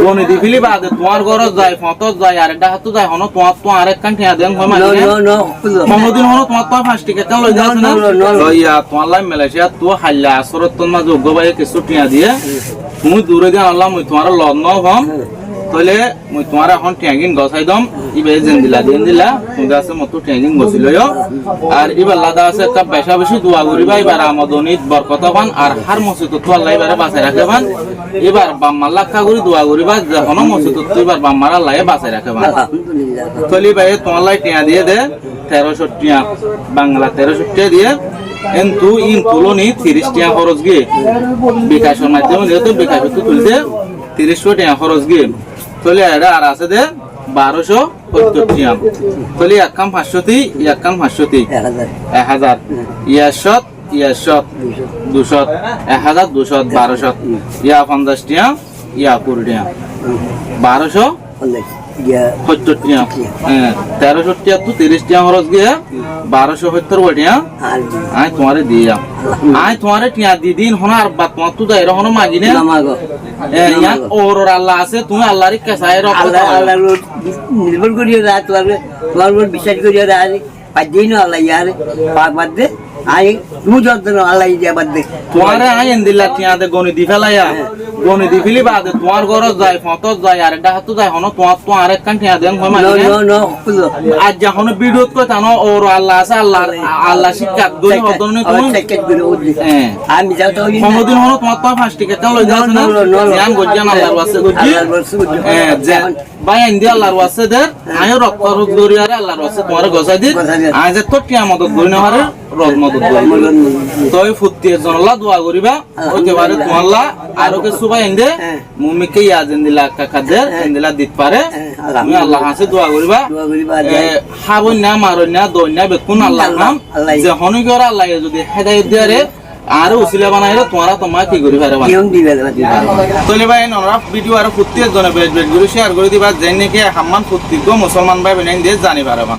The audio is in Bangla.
গনি দি ফিলি বাদে তোমার ঘরত যায় ফতত যায় আর এটা হাতু যায় হনো তোমার তো আরেক কান ঠিয়া দেন হয় মানে কোনদিন হনো তোমার তো 5 টিকা লই যাস না লইয়া তোমার লাই মালয়েশিয়া তো হাল্লা আসরত তো না যোগ্য ভাই কিছু টিয়া দিয়ে তুমি দূরে দিয়ে আল্লাহ মই তোমার লন ন হম তাহলে মই তোমার এখন টিয়াগিন গছাই দম ইবে যেন দিলা তুমি আছে মতো টিয়াগিন গছিলয় আর ইবার লাদা আছে একটা বেশা বেশি দোয়া করিবা এবার আমদনিত বরকত পান আর হার মসজিদ তো আল্লাহ এবারে বাঁচাই রাখে পান এবার বাম্মা লাখা করে দোয়া করিবা যখন মসজিদ তো এবার বাম্মার আল্লাহ বাঁচাই রাখে পান তাহলে ভাই তোমার লাই টিয়া দিয়ে দে 1300 টিয়া বাংলা 1300 টিয়া দিয়ে কিন্তু ইন তুলনি 30 টিয়া খরচ গিয়ে বিকাশের মাধ্যমে যেহেতু বিকাশ তো তুলতে 30 টিয়া খরচ গিয়ে তাহলে এটা আর আছে দে 1270 টিয়া তাহলে এক কাম 500 টি এক কাম 500 টি 1000 ইয়াশত 200 1000 200 1200 ইয়া 50 টিয়া ইয়া 40 টিয়া 1200 70 টিয়া 1300 টিয়া তো 30 টিয়া খরচ গিয়ে 1270 টিয়া আই তোমারে দিয়া আই তোমারে টিয়া দি দিন হনার বাত তোমার তো দাইরা হনো মাগিনে ইয়া ওর আল্লাহ আছে তুমি আল্লাহর কাছে আল্লাহ নির্ভর করিও না তোমার উপর বিশ্বাস করিও না পাঁচ দিন আল্লাহ ইয়ার বাদ দে আই তুমি যত আল্লাহ ইয়া বাদ দে তোমারে আই এন্দিলা টিয়া দে গনি দি ফেলাইয়া গনি দি ফেলি বাদে তোমার ঘরত যায় ফতত যায় আর এটা হাতু যায় হনো তোমার তো আরেক কান টিয়া দেন হয় মানে আজ যখন বিরোধ কই তানো ওর আল্লাহ আছে আল্লাহ শিক্ষা দই হদনে তুমি আমি যাও তো কোনদিন হনো তোমার তো 5 টিকা লই যাস না জ্ঞান গজ্ঞান আল্লাহর ওয়াসে গজ্জি ভাই ইন্ডিয়া আল্লাহর ওয়াসে দে আয় রক্ত রোগ দরিয়ারে আল্লাহর ওয়াসে তোমার গজাই দি আজ তো টিয়া মদত করি না হারে রোগ মদত করি তোই ফুত্তি জনলা দোয়া করিবা ওইতে পারে তোমাল্লা আরো কিছু ভাই ইন্দে মুমিকে ইয়াজেন দিলা কাকাদের ইন্দিলা দিত পারে তুমি আল্লাহ কাছে দোয়া করিবা হাবন না মারন না দইনা বেকুন আল্লাহ নাম যে হনি করে আল্লাহ যদি হেদায়েত দেরে আর উসিলা বানাইলে তোমার কি করি পারে তাহলে ভাই নরা ভিডিও আর ফুত্তি জনে বেজ বেজ করে শেয়ার করে দিবা যেন নাকি হাম্মান ফুত্তি গো মুসলমান ভাই বেনাই দিয়ে জানি পারে